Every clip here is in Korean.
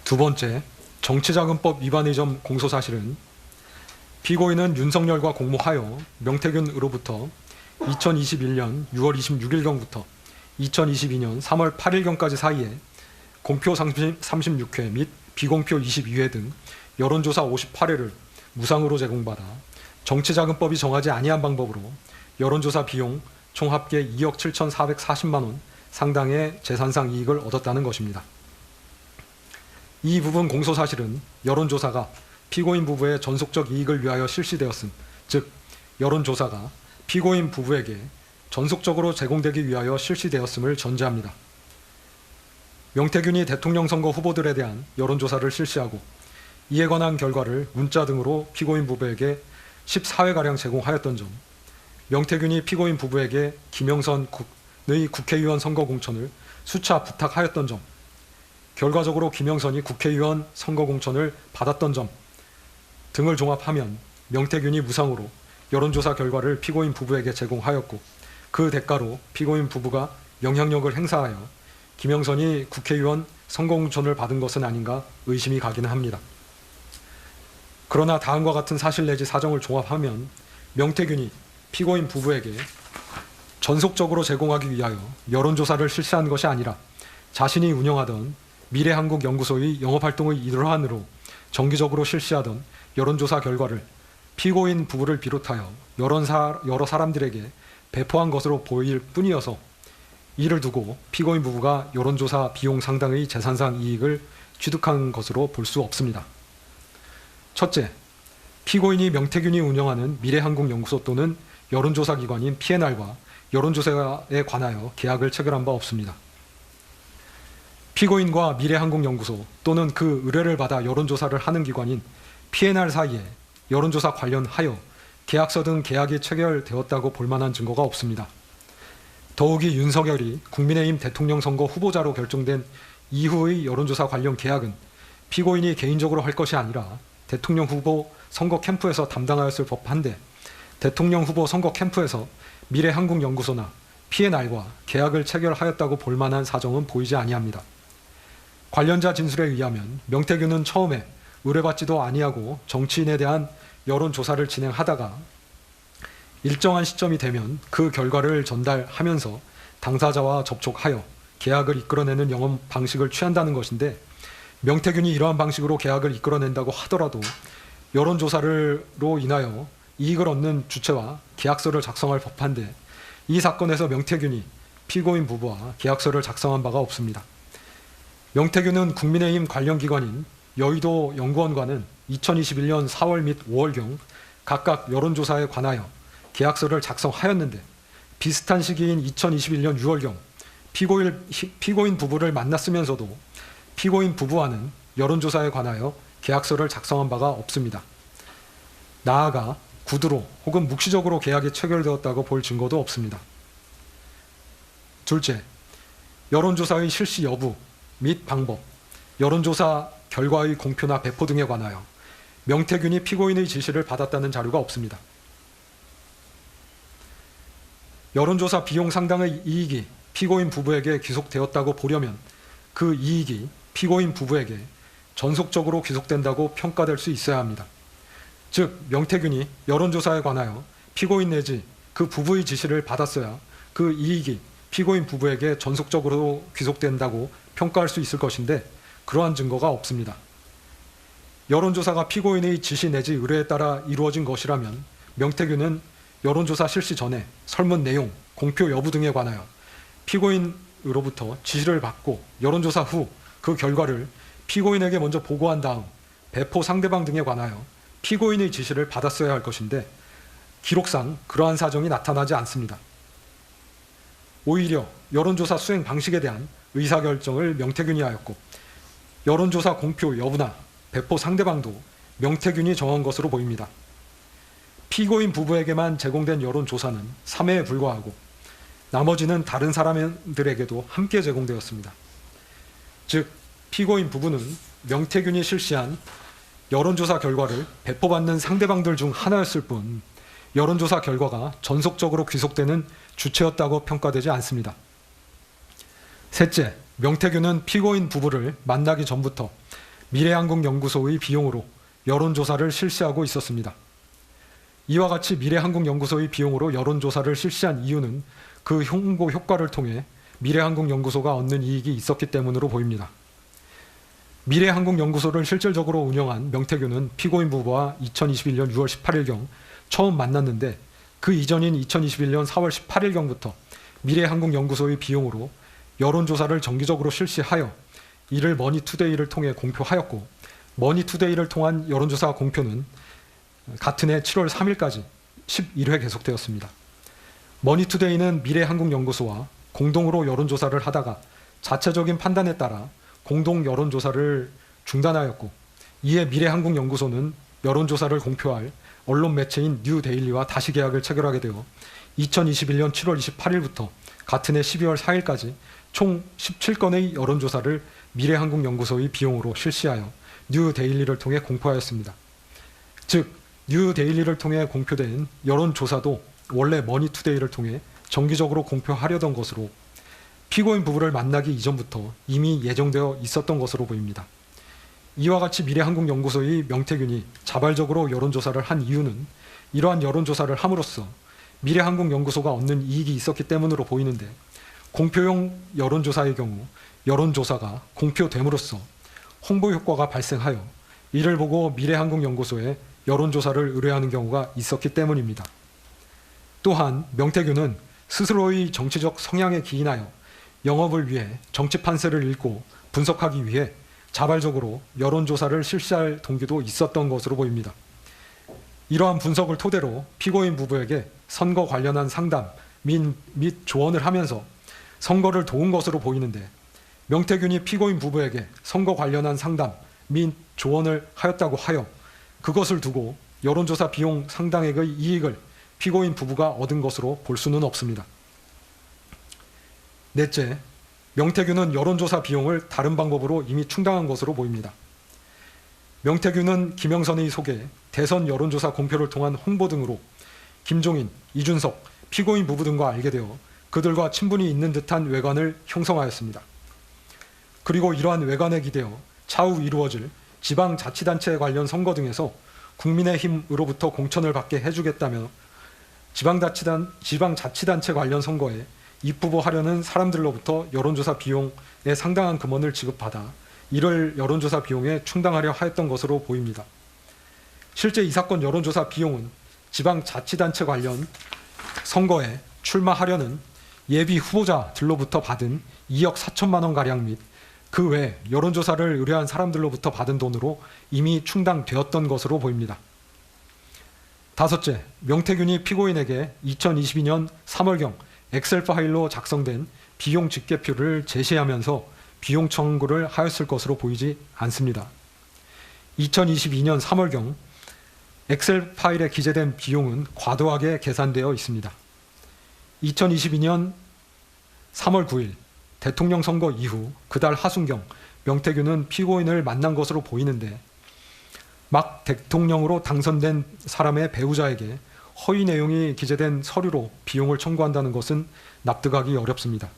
두 번째, 정치자금법 위반의 점 공소사실은 피고인은 윤석열과 공모하여 명태균으로부터 2021년 6월 26일경부터 2022년 3월 8일경까지 사이에 공표 36회 및 비공표 22회 등 여론조사 58회를 무상으로 제공받아 정치자금법이 정하지 아니한 방법으로 여론조사 비용 총 합계 2억 7,440만 원 상당의 재산상 이익을 얻었다는 것입니다. 이 부분 공소사실은 여론조사가 피고인 부부의 전속적 이익을 위하여 실시되었음, 즉 여론조사가 피고인 부부에게 전속적으로 제공되기 위하여 실시되었음을 전제합니다. 명태균이 대통령 선거 후보들에 대한 여론조사를 실시하고 이에 관한 결과를 문자 등으로 피고인 부부에게 14회가량 제공하였던 점, 명태균이 피고인 부부에게 김영선의 국회의원 선거 공천을 수차 부탁하였던 점, 결과적으로 김영선이 국회의원 선거 공천을 받았던 점 등을 종합하면 명태균이 무상으로 여론조사 결과를 피고인 부부에게 제공하였고 그 대가로 피고인 부부가 영향력을 행사하여 김영선이 국회의원 선거 공천을 받은 것은 아닌가 의심이 가기는 합니다. 그러나 다음과 같은 사실 내지 사정을 종합하면 명태균이 피고인 부부에게 전속적으로 제공하기 위하여 여론조사를 실시한 것이 아니라 자신이 운영하던 미래한국연구소의 영업활동의 일환으로 정기적으로 실시하던 여론조사 결과를 피고인 부부를 비롯하여 여러 사람들에게 배포한 것으로 보일 뿐이어서 이를 두고 피고인 부부가 여론조사 비용 상당의 재산상 이익을 취득한 것으로 볼 수 없습니다. 첫째, 피고인이 명태균이 운영하는 미래한국연구소 또는 여론조사 기관인 P&R과 여론조사에 관하여 계약을 체결한 바 없습니다. 피고인과 미래한국연구소 또는 그 의뢰를 받아 여론조사를 하는 기관인 P&R 사이에 여론조사 관련하여 계약서 등 계약이 체결되었다고 볼 만한 증거가 없습니다. 더욱이 윤석열이 국민의힘 대통령 선거 후보자로 결정된 이후의 여론조사 관련 계약은 피고인이 개인적으로 할 것이 아니라 대통령 후보 선거 캠프에서 담당하였을 법한데 대통령 후보 선거 캠프에서 미래한국연구소나 P&R과 계약을 체결하였다고 볼 만한 사정은 보이지 아니합니다. 관련자 진술에 의하면 명태균은 처음에 의뢰받지도 아니하고 정치인에 대한 여론조사를 진행하다가 일정한 시점이 되면 그 결과를 전달하면서 당사자와 접촉하여 계약을 이끌어내는 영업 방식을 취한다는 것인데 명태균이 이러한 방식으로 계약을 이끌어낸다고 하더라도 여론조사로 인하여 이익을 얻는 주체와 계약서를 작성할 법한데 이 사건에서 명태균이 피고인 부부와 계약서를 작성한 바가 없습니다. 명태균은 국민의힘 관련 기관인 여의도 연구원과는 2021년 4월 및 5월경 각각 여론조사에 관하여 계약서를 작성하였는데 비슷한 시기인 2021년 6월경 피고인 부부를 만났으면서도 피고인 부부와는 여론조사에 관하여 계약서를 작성한 바가 없습니다. 나아가 구두로 혹은 묵시적으로 계약이 체결되었다고 볼 증거도 없습니다. 둘째, 여론조사의 실시 여부 및 방법, 여론조사 결과의 공표나 배포 등에 관하여 명태균이 피고인의 지시를 받았다는 자료가 없습니다. 여론조사 비용 상당의 이익이 피고인 부부에게 귀속되었다고 보려면 그 이익이 피고인 부부에게 전속적으로 귀속된다고 평가될 수 있어야 합니다. 즉 명태균이 여론조사에 관하여 피고인 내지 그 부부의 지시를 받았어야 그 이익이 피고인 부부에게 전속적으로 귀속된다고 평가할 수 있을 것인데 그러한 증거가 없습니다. 여론조사가 피고인의 지시 내지 의뢰에 따라 이루어진 것이라면 명태균은 여론조사 실시 전에 설문 내용, 공표 여부 등에 관하여 피고인으로부터 지시를 받고 여론조사 후 그 결과를 피고인에게 먼저 보고한 다음 배포 상대방 등에 관하여 피고인의 지시를 받았어야 할 것인데 기록상 그러한 사정이 나타나지 않습니다. 오히려 여론조사 수행 방식에 대한 의사결정을 명태균이 하였고 여론조사 공표 여부나 배포 상대방도 명태균이 정한 것으로 보입니다. 피고인 부부에게만 제공된 여론조사는 3회에 불과하고 나머지는 다른 사람들에게도 함께 제공되었습니다. 즉 피고인 부부는 명태균이 실시한 여론조사 결과를 배포받는 상대방들 중 하나였을 뿐 여론조사 결과가 전속적으로 귀속되는 주체였다고 평가되지 않습니다. 셋째, 명태균은 피고인 부부를 만나기 전부터 미래한국연구소의 비용으로 여론조사를 실시하고 있었습니다. 이와 같이 미래한국연구소의 비용으로 여론조사를 실시한 이유는 그 홍보 효과를 통해 미래한국연구소가 얻는 이익이 있었기 때문으로 보입니다. 미래한국연구소를 실질적으로 운영한 명태균은 피고인 부부와 2021년 6월 18일경 처음 만났는데, 그 이전인 2021년 4월 18일경부터 미래한국연구소의 비용으로 여론조사를 정기적으로 실시하여 이를 머니투데이를 통해 공표하였고, 머니투데이를 통한 여론조사 공표는 같은 해 7월 3일까지 11회 계속되었습니다. 머니투데이는 미래한국연구소와 공동으로 여론조사를 하다가 자체적인 판단에 따라 공동 여론조사를 중단하였고, 이에 미래한국연구소는 여론조사를 공표할 언론 매체인 뉴데일리와 다시 계약을 체결하게 되어 2021년 7월 28일부터 같은 해 12월 4일까지 총 17건의 여론조사를 미래한국연구소의 비용으로 실시하여 뉴데일리를 통해 공표하였습니다. 즉, 뉴데일리를 통해 공표된 여론조사도 원래 머니투데이를 통해 정기적으로 공표하려던 것으로 피고인 부부를 만나기 이전부터 이미 예정되어 있었던 것으로 보입니다. 이와 같이 미래한국연구소의 명태균이 자발적으로 여론조사를 한 이유는 이러한 여론조사를 함으로써 미래한국연구소가 얻는 이익이 있었기 때문으로 보이는데, 공표용 여론조사의 경우 여론조사가 공표됨으로써 홍보 효과가 발생하여 이를 보고 미래한국연구소에 여론조사를 의뢰하는 경우가 있었기 때문입니다. 또한 명태균은 스스로의 정치적 성향에 기인하여 영업을 위해 정치 판세를 읽고 분석하기 위해 자발적으로 여론조사를 실시할 동기도 있었던 것으로 보입니다. 이러한 분석을 토대로 피고인 부부에게 선거 관련한 상담 및 조언을 하면서 선거를 도운 것으로 보이는데, 명태균이 피고인 부부에게 선거 관련한 상담 및 조언을 하였다고 하여 그것을 두고 여론조사 비용 상당액의 이익을 피고인 부부가 얻은 것으로 볼 수는 없습니다. 넷째, 명태균은 여론조사 비용을 다른 방법으로 이미 충당한 것으로 보입니다. 명태균은 김영선의 소개, 대선 여론조사 공표를 통한 홍보 등으로 김종인, 이준석, 피고인 부부 등과 알게 되어 그들과 친분이 있는 듯한 외관을 형성하였습니다. 그리고 이러한 외관에 기대어 차후 이루어질 지방자치단체 관련 선거 등에서 국민의힘으로부터 공천을 받게 해주겠다며 지방자치단체 관련 선거에 입후보하려는 사람들로부터 여론조사 비용에 상당한 금원을 지급받아 이를 여론조사 비용에 충당하려 하였던 것으로 보입니다. 실제 이 사건 여론조사 비용은 지방자치단체 관련 선거에 출마하려는 예비 후보자들로부터 받은 2억 4천만 원가량 및 그 외 여론조사를 의뢰한 사람들로부터 받은 돈으로 이미 충당되었던 것으로 보입니다. 다섯째, 명태균이 피고인에게 2022년 3월경 엑셀 파일로 작성된 비용 집계표를 제시하면서 비용 청구를 하였을 것으로 보이지 않습니다. 2022년 3월경 엑셀 파일에 기재된 비용은 과도하게 계산되어 있습니다. 2022년 3월 9일 대통령 선거 이후 그달 하순경 명태균은 피고인을 만난 것으로 보이는데, 막 대통령으로 당선된 사람의 배우자에게 허위 내용이 기재된 서류로 비용을 청구한다는 것은 납득하기 어렵습니다.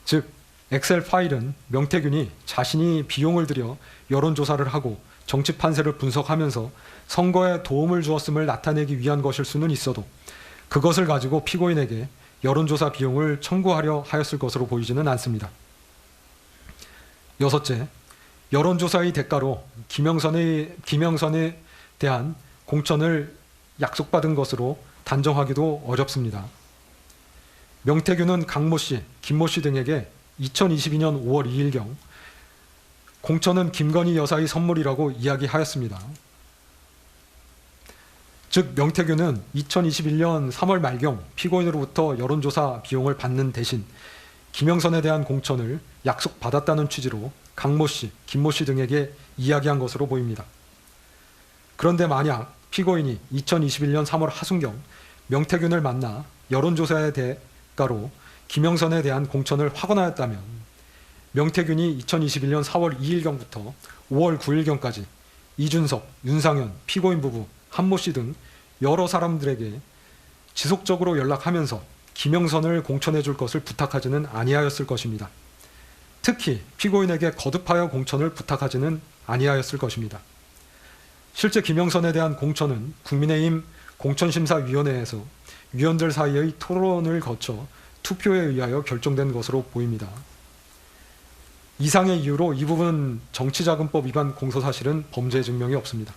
즉, 엑셀 파일은 명태균이 자신이 비용을 들여 여론조사를 하고 정치 판세를 분석하면서 선거에 도움을 주었음을 나타내기 위한 것일 수는 있어도 그것을 가지고 피고인에게 여론조사 비용을 청구하려 하였을 것으로 보이지는 않습니다. 여섯째, 여론조사의 대가로 김영선에 대한 공천을 약속받은 것으로 단정하기도 어렵습니다. 명태균은 강모 씨, 김모 씨 등에게 2022년 5월 2일경 공천은 김건희 여사의 선물이라고 이야기하였습니다. 즉, 명태균은 2021년 3월 말경 피고인으로부터 여론조사 비용을 받는 대신 김영선에 대한 공천을 약속받았다는 취지로 강모 씨, 김모 씨 등에게 이야기한 것으로 보입니다. 그런데 만약 피고인이 2021년 3월 하순경 명태균을 만나 여론조사의 대가로 김영선에 대한 공천을 확언하였다면, 명태균이 2021년 4월 2일경부터 5월 9일경까지 이준석, 윤상현, 피고인 부부, 한모 씨 등 여러 사람들에게 지속적으로 연락하면서 김영선을 공천해 줄 것을 부탁하지는 아니하였을 것입니다. 특히 피고인에게 거듭하여 공천을 부탁하지는 아니하였을 것입니다. 실제 김영선에 대한 공천은 국민의힘 공천심사위원회에서 위원들 사이의 토론을 거쳐 투표에 의하여 결정된 것으로 보입니다. 이상의 이유로 이 부분 정치자금법 위반 공소사실은 범죄 증명이 없습니다.